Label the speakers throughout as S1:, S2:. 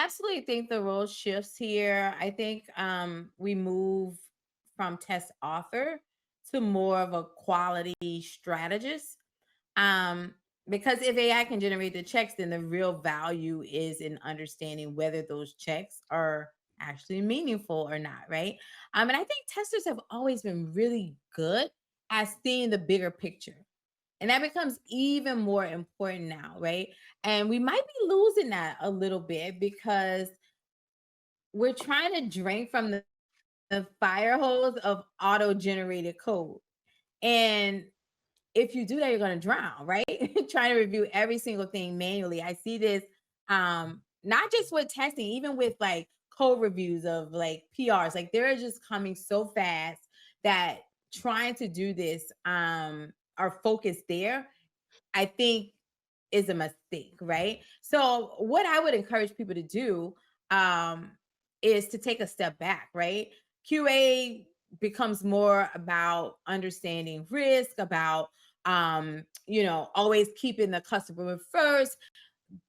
S1: absolutely think the role shifts here. I think we move from test author to more of a quality strategist. Um, because if AI can generate the checks, then the real value is in understanding whether those checks are actually meaningful or not, right? And I think testers have always been really good at seeing the bigger picture. And that becomes even more important now, right? And we might be losing that a little bit because we're trying to drink from the fire hose of auto generated code. And if you do that, you're going to drown, right? Trying to review every single thing manually. I see this not just with testing, even with like code reviews of like PRs, like they're just coming so fast that trying to do this our focus there, I think is a mistake, right? So what I would encourage people to do um is to take a step back, right? QA becomes more about understanding risk, about always keeping the customer first,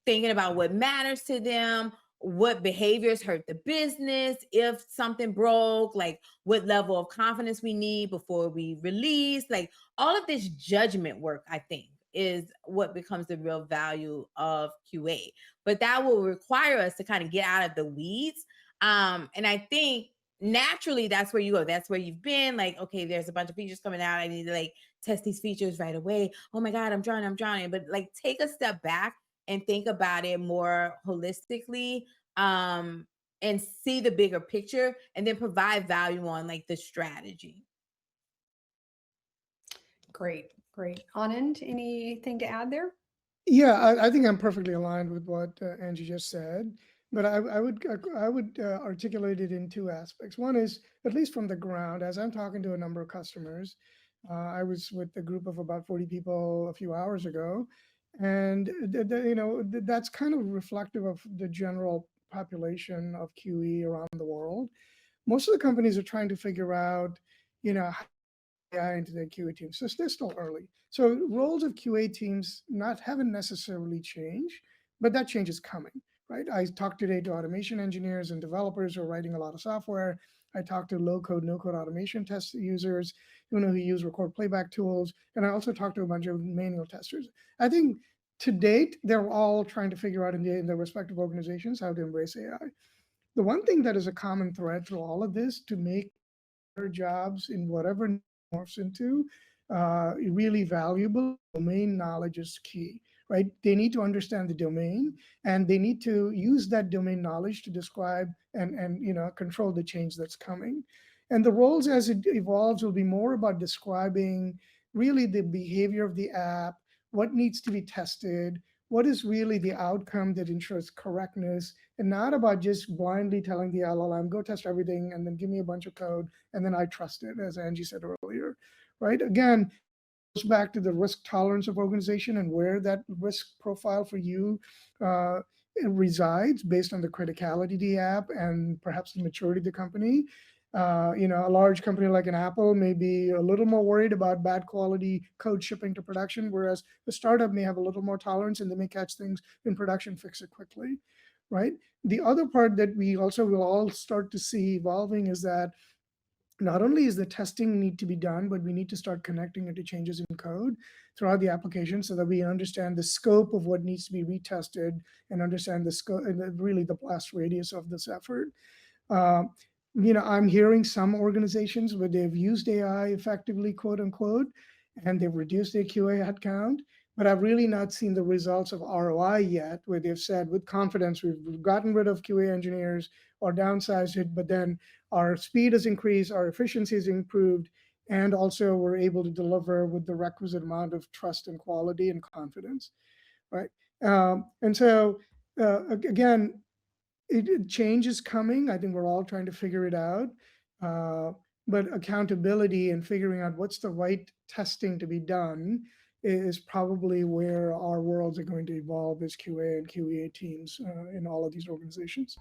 S1: thinking about what matters to them, what behaviors hurt the business, if something broke, like what level of confidence we need before we release, like all of this judgment work, I think, is what becomes the real value of QA. But that will require us to kind of get out of the weeds. And I think naturally that's where you go. That's where you've been. Like, okay, there's a bunch of features coming out. I need to like test these features right away. Oh my God, I'm drowning. But like take a step back and think about it more holistically, and see the bigger picture and then provide value on like the strategy.
S2: Great, great. Anand, anything to add there?
S3: Yeah, I think I'm perfectly aligned with what Angie just said, but I would articulate it in two aspects. One is, at least from the ground, as I'm talking to a number of customers, I was with a group of about 40 people a few hours ago, and that's kind of reflective of the general population of QE around the world. Most of the companies are trying to figure out, how AI into their QA teams. So they're still early. So roles of QA teams haven't necessarily changed, but that change is coming, right? I talked today to automation engineers and developers who are writing a lot of software. I talked to low code, no code automation test users, who use record playback tools. And I also talked to a bunch of manual testers. I think to date, they're all trying to figure out in their respective organizations how to embrace AI. The one thing that is a common thread through all of this to make their jobs in whatever morphs into really valuable, domain knowledge is key, right? They need to understand the domain, and they need to use that domain knowledge to describe and control the change that's coming. And the roles as it evolves will be more about describing really the behavior of the app, what needs to be tested, what is really the outcome that ensures correctness, and not about just blindly telling the LLM, go test everything and then give me a bunch of code and then I trust it, as Angie said earlier, right? Again, goes back to the risk tolerance of organization and where that risk profile for you uh, resides based on the criticality of the app and perhaps the maturity of the company. A large company like an Apple may be a little more worried about bad quality code shipping to production, whereas a startup may have a little more tolerance and they may catch things in production, fix it quickly, right? The other part that we also will all start to see evolving is that not only is the testing need to be done, but we need to start connecting it to changes in code throughout the application so that we understand the scope of what needs to be retested and understand the scope and really the blast radius of this effort. Uh, I'm hearing some organizations where they've used AI effectively, quote unquote, and they've reduced their QA headcount, but I've really not seen the results of ROI yet, where they've said with confidence, we've gotten rid of QA engineers or downsized it, but then our speed has increased, our efficiency has improved, and also we're able to deliver with the requisite amount of trust and quality and confidence, right? And so, again, change is coming. I think we're all trying to figure it out. Uh, but accountability and figuring out what's the right testing to be done is probably where our worlds are going to evolve as QA and QEA teams in all of these organizations.